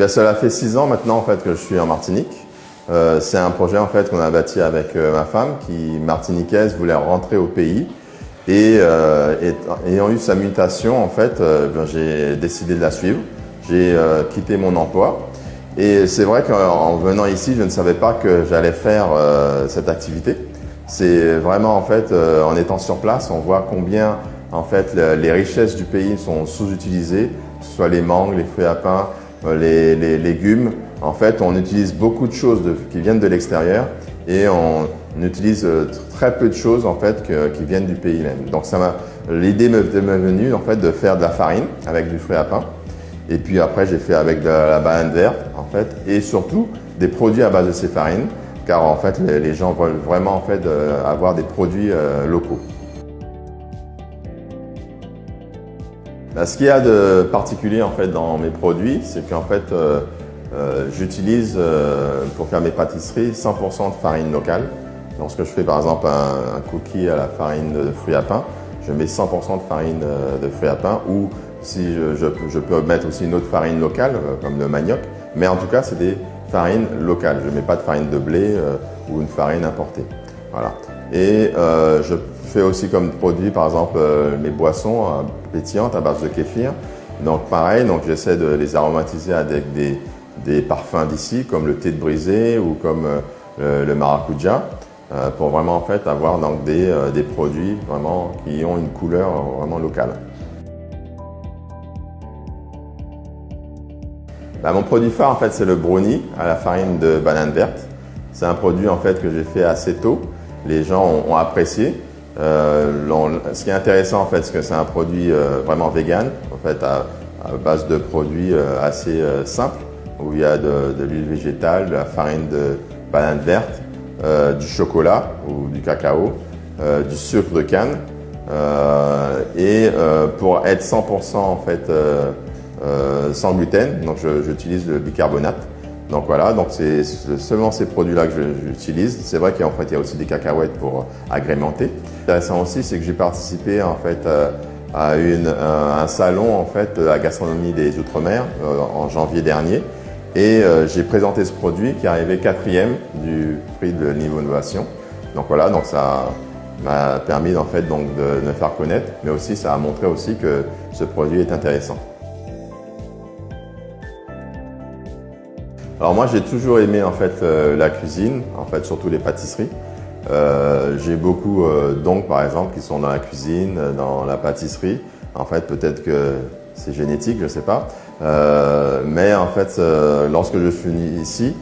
bien, cela fait 6 ans maintenant en fait que je suis en Martinique. C'est un projet en fait qu'on a bâti avec ma femme qui, martiniquaise, voulait rentrer au pays et ayant eu sa mutation en fait, j'ai décidé de la suivre. J'ai quitté mon emploi et c'est vrai qu'en venant ici, je ne savais pas que j'allais faire cette activité. C'est vraiment en fait, en étant sur place, on voit combien en fait les richesses du pays sont sous-utilisées, que ce soit les mangues, les fruits à pain, les légumes. En fait, on utilise beaucoup de choses qui viennent de l'extérieur et on utilise très peu de choses en fait qui viennent du pays même. Donc l'idée m'est venue en fait de faire de la farine avec du fruit à pain. Et puis après, j'ai fait avec de la banane verte en fait et surtout des produits à base de ces farines, car en fait les gens veulent vraiment en fait avoir des produits locaux. Ce qu'il y a de particulier en fait dans mes produits, c'est qu'en fait j'utilise pour faire mes pâtisseries 100% de farine locale. Lorsque je fais par exemple un cookie à la farine de fruits à pain, je mets 100% de farine de fruits à pain, ou si je peux mettre aussi une autre farine locale comme le manioc, mais en tout cas c'est des farines locales. Je ne mets pas de farine de blé ou une farine importée. Voilà. Et je fais aussi comme produit par exemple mes boissons pétillantes à base de kéfir. Donc pareil, donc j'essaie de les aromatiser avec des parfums d'ici comme le thé de brisée ou comme le maracuja pour vraiment en fait avoir donc des produits vraiment qui ont une couleur vraiment locale. Mon produit phare en fait c'est le brownie à la farine de banane verte. C'est un produit en fait que j'ai fait assez tôt. Les gens ont apprécié. Ce qui est intéressant en fait, c'est que c'est un produit vraiment vegan, en fait à base de produits assez simples, où il y a de l'huile végétale, de la farine de banane verte, du chocolat ou du cacao, du sucre de canne, et pour être 100% en fait sans gluten, donc j'utilise le bicarbonate. Donc voilà, donc c'est seulement ces produits-là que j'utilise. C'est vrai qu'en fait il y a aussi des cacahuètes pour agrémenter. Intéressant aussi, c'est que j'ai participé en fait à un salon en fait de la gastronomie des Outre-mer en janvier dernier, et j'ai présenté ce produit qui arrivait 4e du prix de niveau innovation. Donc voilà, donc ça m'a permis en fait donc de me faire connaître, mais aussi ça a montré aussi que ce produit est intéressant. Alors moi j'ai toujours aimé en fait la cuisine, en fait surtout les pâtisseries. J'ai beaucoup d'oncles par exemple qui sont dans la cuisine, dans la pâtisserie. En fait peut-être que c'est génétique, je sais pas. Mais en fait lorsque je suis venu ici,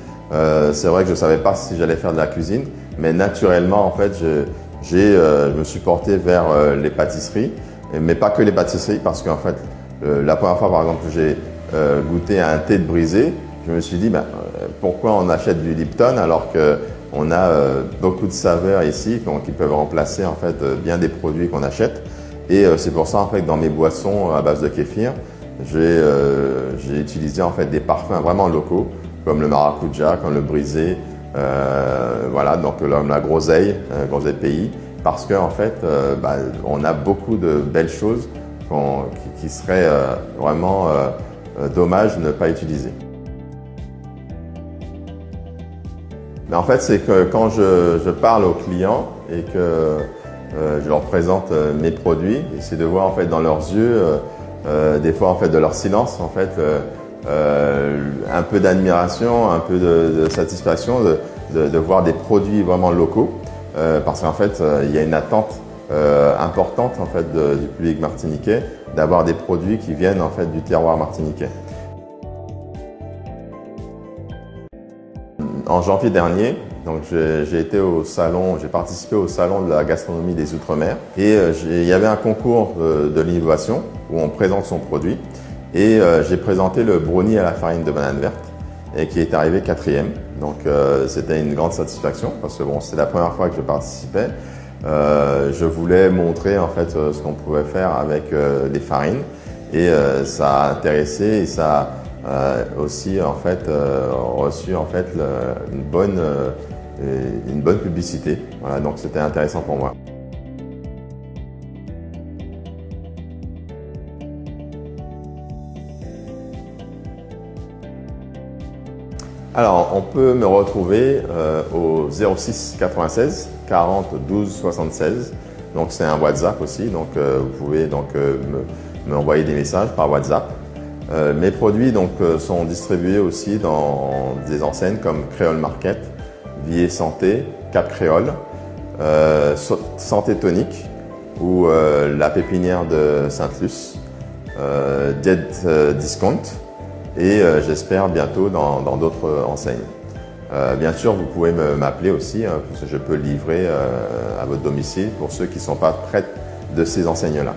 c'est vrai que je savais pas si j'allais faire de la cuisine, mais naturellement en fait je me suis porté vers les pâtisseries, mais pas que les pâtisseries, parce qu'en fait la première fois par exemple que j'ai goûté à un thé de brisée, je me suis dit pourquoi on achète du Lipton alors qu'on a beaucoup de saveurs ici qui peuvent remplacer en fait bien des produits qu'on achète. Et c'est pour ça en fait que dans mes boissons à base de kéfir, j'ai utilisé en fait des parfums vraiment locaux comme le maracuja, comme le brisé, voilà, donc la groseille, groseille pays, parce qu'en fait on a beaucoup de belles choses qui seraient vraiment dommage de ne pas utiliser. Mais en fait, c'est que quand je parle aux clients et que je leur présente mes produits, c'est de voir en fait dans leurs yeux, des fois en fait de leur silence, en fait un peu d'admiration, un peu de satisfaction de voir des produits vraiment locaux, parce qu'en fait il y a une attente importante en fait du public martiniquais d'avoir des produits qui viennent en fait du terroir martiniquais. En janvier dernier, donc j'ai participé au salon de la gastronomie des Outre-mer, et il y avait un concours de l'innovation où on présente son produit, et j'ai présenté le brownie à la farine de banane verte et qui est arrivé 4e. Donc c'était une grande satisfaction parce que bon, c'était la première fois que je participais. Je voulais montrer en fait ce qu'on pouvait faire avec les farines, et ça a intéressé, et ça a aussi en fait reçu en fait une bonne publicité. Voilà, donc c'était intéressant pour moi. Alors, on peut me retrouver au 06 96 40 12 76. Donc, c'est un WhatsApp aussi. Donc, vous pouvez donc m'envoyer des messages par WhatsApp. Mes produits donc sont distribués aussi dans des enseignes comme Créole Market, Vie et Santé, Cap Créole, Santé Tonique ou la pépinière de Sainte-Luce, Diet Discount et j'espère bientôt dans d'autres enseignes. Bien sûr, vous pouvez m'appeler aussi, parce que je peux livrer à votre domicile pour ceux qui ne sont pas près de ces enseignes-là.